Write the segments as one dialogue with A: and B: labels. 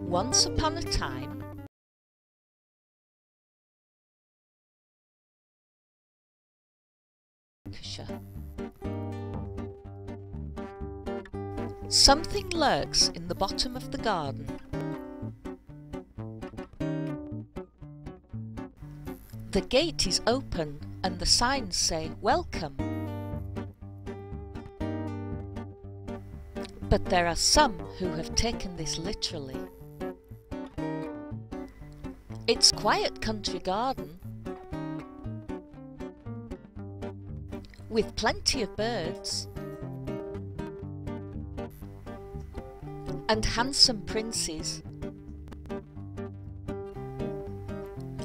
A: Once upon a time, something lurks in the bottom of the garden. The gate is open and the signs say welcome. But there are some who have taken this literally. It's a quiet country garden with plenty of birds and handsome princes.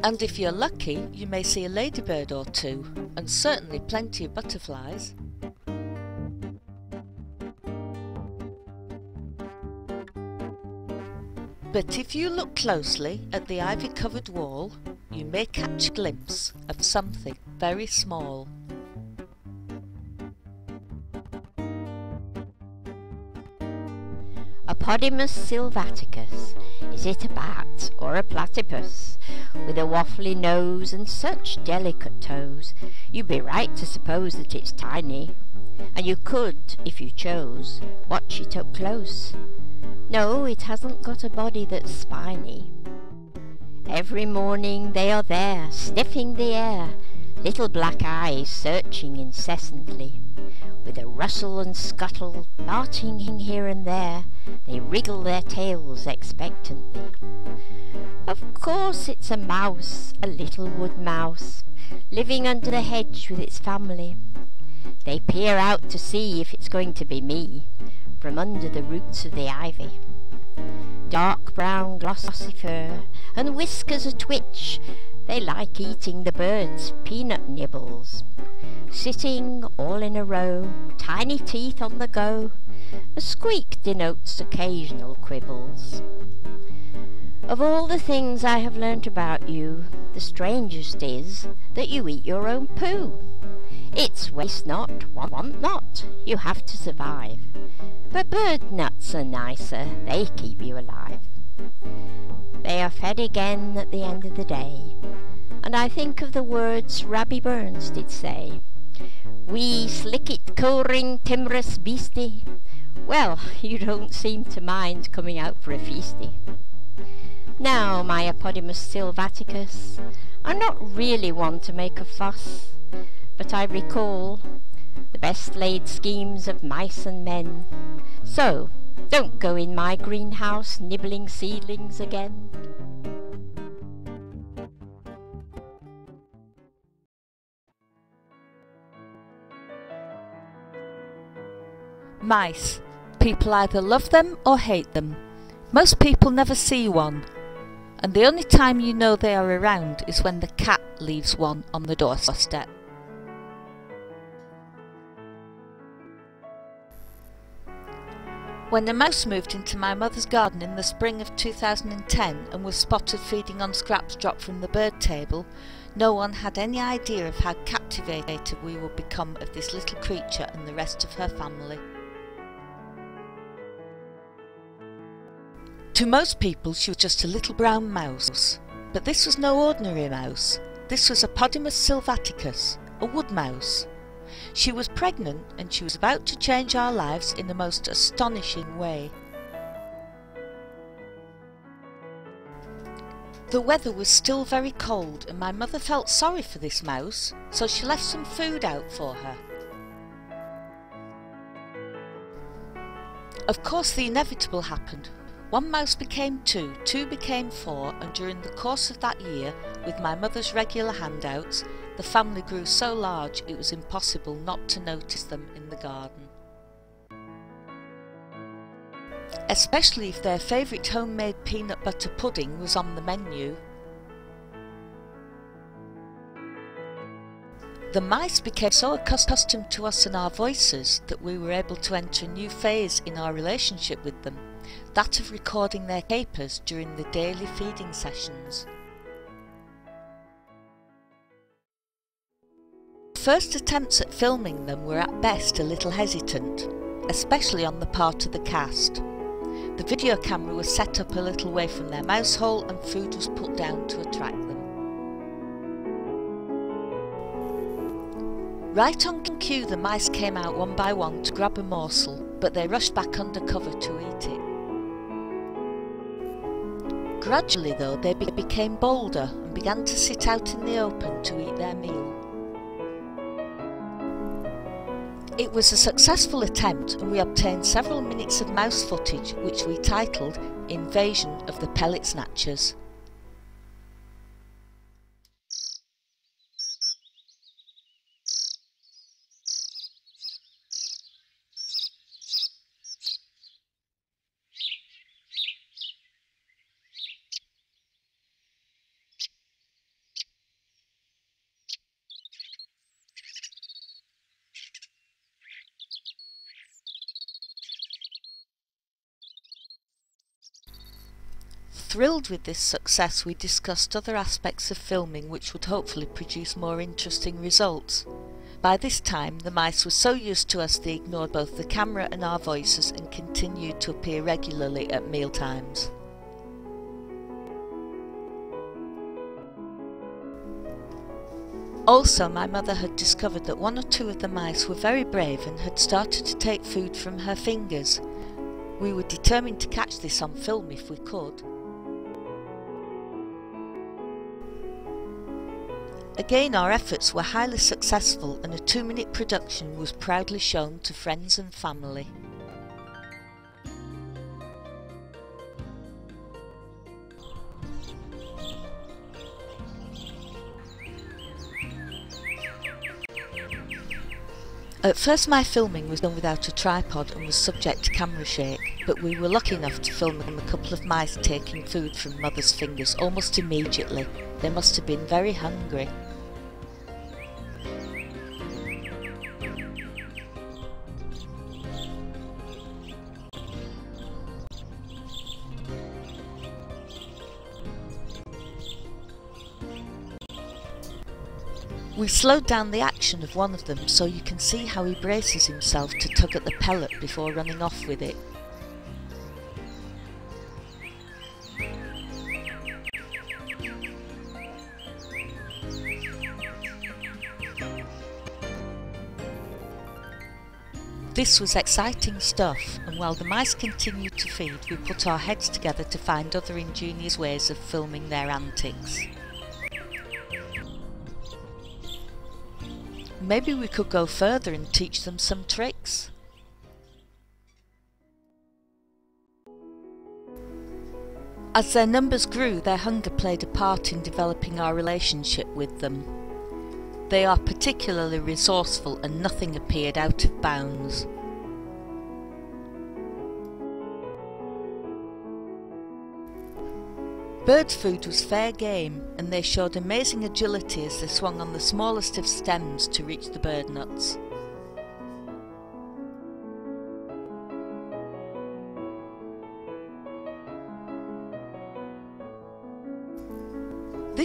A: And if you're lucky, you may see a ladybird or two, and certainly plenty of butterflies. But if you look closely at the ivy-covered wall, you may catch a glimpse of something very small.
B: Apodimus sylvaticus. Is it a bat or a platypus? With a waffly nose and such delicate toes, you'd be right to suppose that it's tiny, and you could, if you chose, watch it up close. No, it hasn't got a body that's spiny. Every morning they are there, sniffing the air, little black eyes searching incessantly. With a rustle and scuttle, darting here and there, they wriggle their tails expectantly. Of course it's a mouse, a little wood mouse, living under the hedge with its family. They peer out to see if it's going to be me, from under the roots of the ivy. Dark brown glossy fur, and whiskers a twitch, they like eating the birds' peanut nibbles. Sitting all in a row, tiny teeth on the go, a squeak denotes occasional quibbles. Of all the things I have learnt about you, the strangest is that you eat your own poo. It's waste not, want not, you have to survive. But bird nuts are nicer, they keep you alive. They are fed again at the end of the day, and I think of the words Rabbie Burns did say, "Wee slickit cowring timorous beastie." Well, you don't seem to mind coming out for a feastie. Now, my Apodimus sylvaticus, I'm not really one to make a fuss, but I recall the best laid schemes of mice and men. So, don't go in my greenhouse nibbling seedlings again.
A: Mice. People either love them or hate them. Most people never see one, and the only time you know they are around is when the cat leaves one on the doorstep. When a mouse moved into my mother's garden in the spring of 2010 and was spotted feeding on scraps dropped from the bird table, no one had any idea of how captivated we would become of this little creature and the rest of her family. To most people she was just a little brown mouse, but this was no ordinary mouse. This was Apodimus sylvaticus, a wood mouse. She was pregnant and she was about to change our lives in the most astonishing way. The weather was still very cold and my mother felt sorry for this mouse, so she left some food out for her. Of course the inevitable happened. One mouse became two, two became four, and during the course of that year, with my mother's regular handouts, the family grew so large it was impossible not to notice them in the garden. Especially if their favourite homemade peanut butter pudding was on the menu. The mice became so accustomed to us and our voices that we were able to enter a new phase in our relationship with them, that of recording their capers during the daily feeding sessions. First attempts at filming them were at best a little hesitant, especially on the part of the cast. The video camera was set up a little way from their mouse hole and food was put down to attract them. Right on cue, the mice came out one by one to grab a morsel, but they rushed back under cover to eat it. Gradually though, they became bolder and began to sit out in the open to eat their meal. It was a successful attempt and we obtained several minutes of mouse footage which we titled Invasion of the Pellet Snatchers. Thrilled with this success, we discussed other aspects of filming which would hopefully produce more interesting results. By this time, the mice were so used to us they ignored both the camera and our voices and continued to appear regularly at meal times. Also, my mother had discovered that one or two of the mice were very brave and had started to take food from her fingers. We were determined to catch this on film if we could. Again, our efforts were highly successful and a 2-minute production was proudly shown to friends and family. At first my filming was done without a tripod and was subject to camera shake, but we were lucky enough to film a couple of mice taking food from Mother's fingers almost immediately. They must have been very hungry. We slowed down the action of one of them so you can see how he braces himself to tug at the pellet before running off with it. This was exciting stuff, and while the mice continued to feed, we put our heads together to find other ingenious ways of filming their antics. Maybe we could go further and teach them some tricks. As their numbers grew, their hunger played a part in developing our relationship with them. They are particularly resourceful and nothing appeared out of bounds. Bird food was fair game, and they showed amazing agility as they swung on the smallest of stems to reach the bird nuts.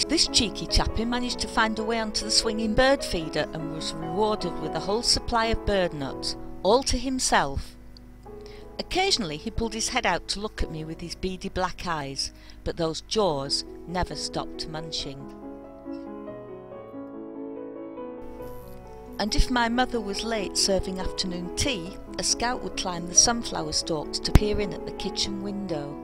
A: This cheeky chappie managed to find a way onto the swinging bird feeder and was rewarded with a whole supply of bird nuts, all to himself. Occasionally he pulled his head out to look at me with his beady black eyes, but those jaws never stopped munching. And if my mother was late serving afternoon tea, a scout would climb the sunflower stalks to peer in at the kitchen window.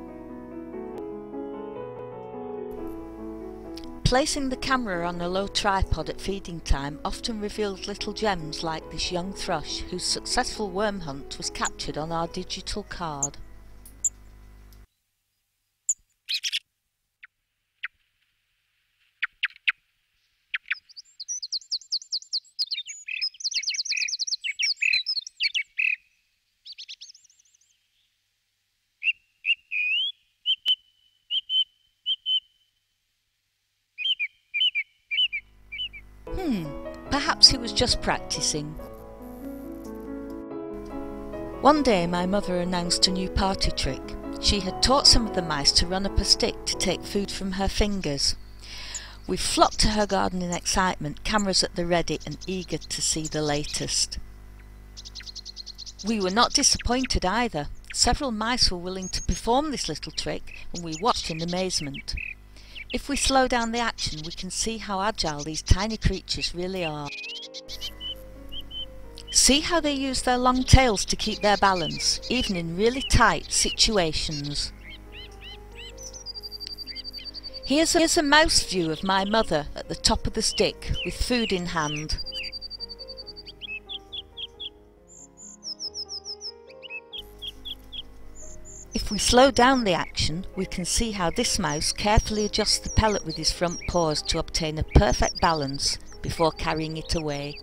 A: Placing the camera on a low tripod at feeding time often revealed little gems like this young thrush whose successful worm hunt was captured on our digital card. Perhaps he was just practicing. One day my mother announced a new party trick. She had taught some of the mice to run up a stick to take food from her fingers. We flocked to her garden in excitement, cameras at the ready and eager to see the latest. We were not disappointed either. Several mice were willing to perform this little trick, and we watched in amazement. If we slow down the action, we can see how agile these tiny creatures really are. See how they use their long tails to keep their balance, even in really tight situations. Here's a mouse view of my mother at the top of the stick with food in hand. If we slow down the action, we can see how this mouse carefully adjusts the pellet with his front paws to obtain a perfect balance before carrying it away.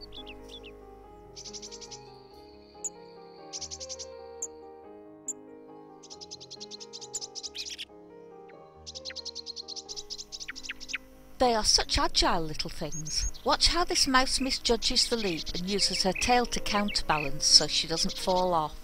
A: They are such agile little things. Watch how this mouse misjudges the leap and uses her tail to counterbalance so she doesn't fall off.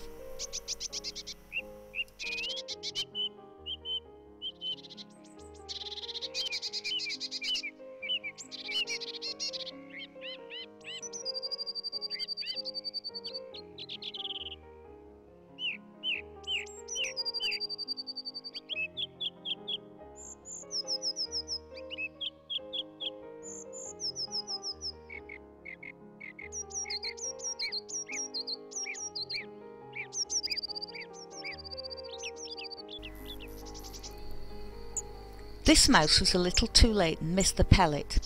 A: This mouse was a little too late and missed the pellet.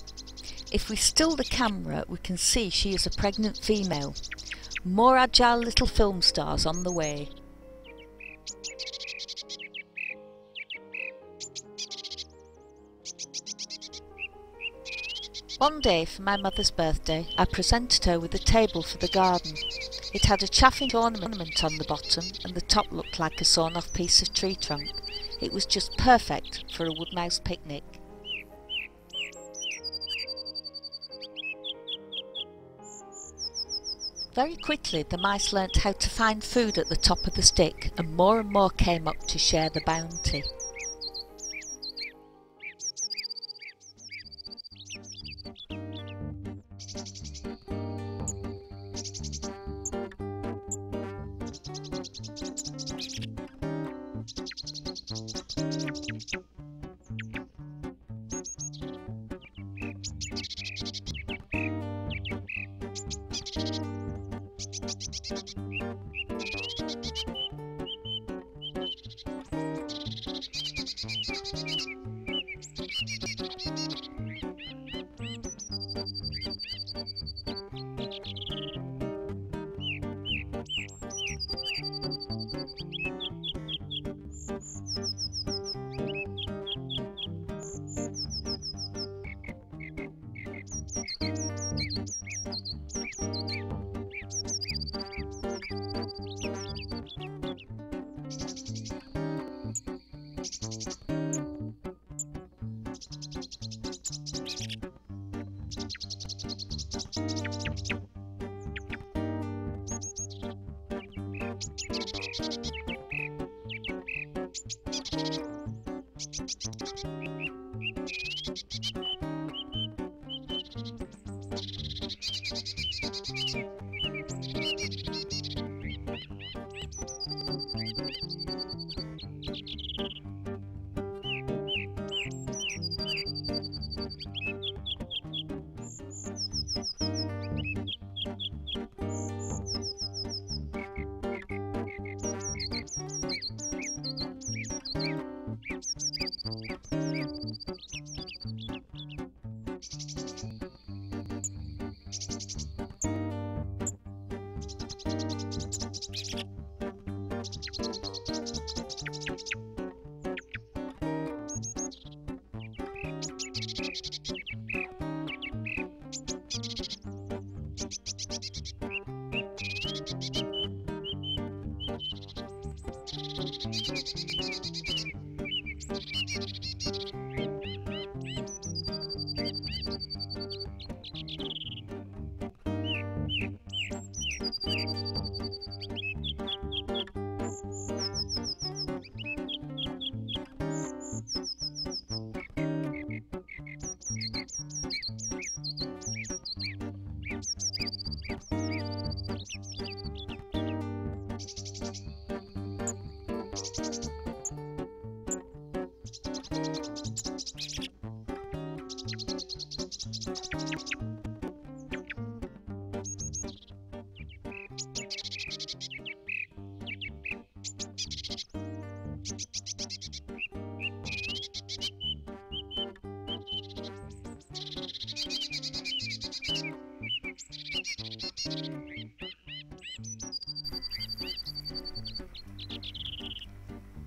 A: If we still the camera, we can see she is a pregnant female. More agile little film stars on the way. One day for my mother's birthday, I presented her with a table for the garden. It had a chaffing ornament on the bottom and the top looked like a sawn off piece of tree trunk. It was just perfect for a wood mouse picnic. Very quickly the mice learnt how to find food at the top of the stick, and more came up to share the bounty.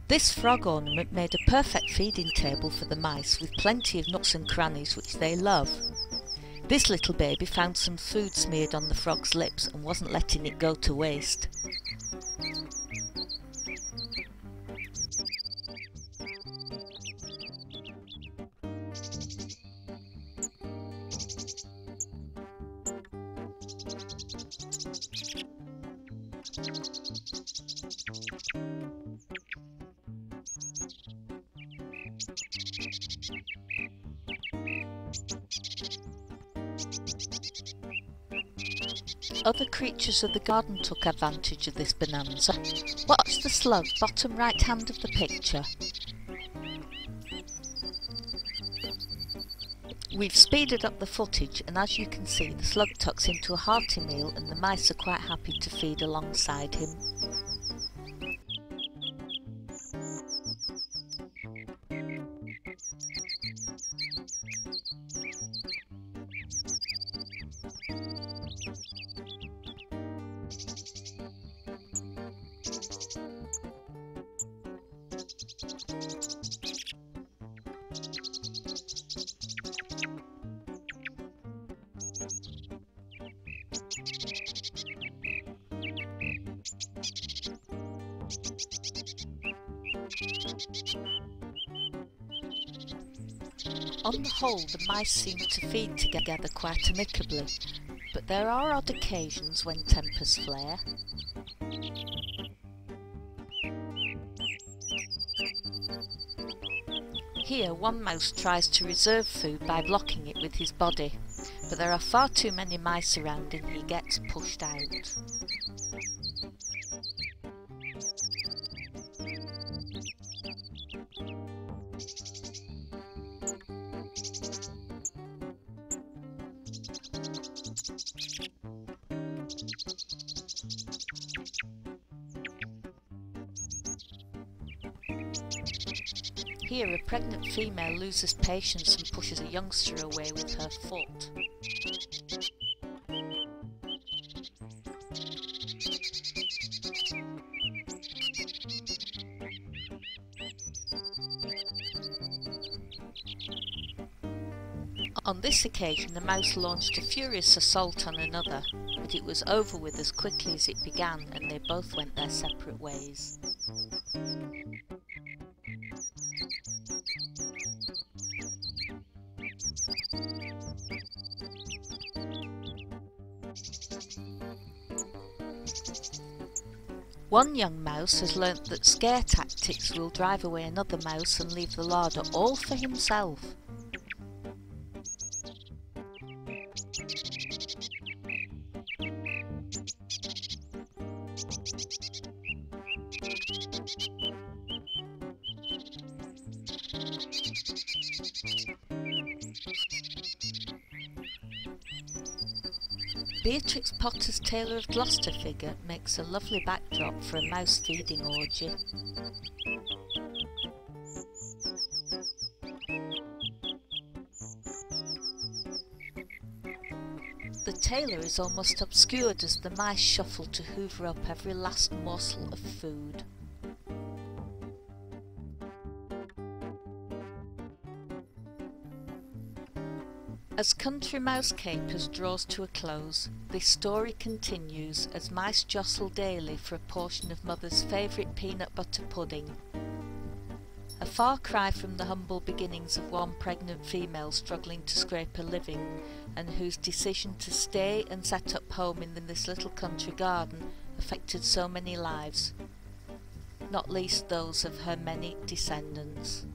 A: This frog ornament made a perfect feeding table for the mice with plenty of nooks and crannies which they love. This little baby found some food smeared on the frog's lips and wasn't letting it go to waste. Other creatures of the garden took advantage of this bonanza. Watch the slug, bottom right hand of the picture. We've speeded up the footage, and as you can see, the slug tucks into a hearty meal and the mice are quite happy to feed alongside him. On the whole, the mice seem to feed together quite amicably, but there are odd occasions when tempers flare. Here, one mouse tries to reserve food by blocking it with his body, but there are far too many mice around and he gets pushed out. Here, a pregnant female loses patience and pushes a youngster away with her foot. On this occasion, the mouse launched a furious assault on another, but it was over with as quickly as it began, and they both went their separate ways. One young mouse has learnt that scare tactics will drive away another mouse and leave the larder all for himself. Beatrix Potter's Taylor of Gloucester figure makes a lovely backdrop for a mouse feeding orgy. The tailor is almost obscured as the mice shuffle to hoover up every last morsel of food. As Country Mouse Capers draws to a close, this story continues as mice jostle daily for a portion of Mother's favourite peanut butter pudding. A far cry from the humble beginnings of one pregnant female struggling to scrape a living, and whose decision to stay and set up home in this little country garden affected so many lives, not least those of her many descendants.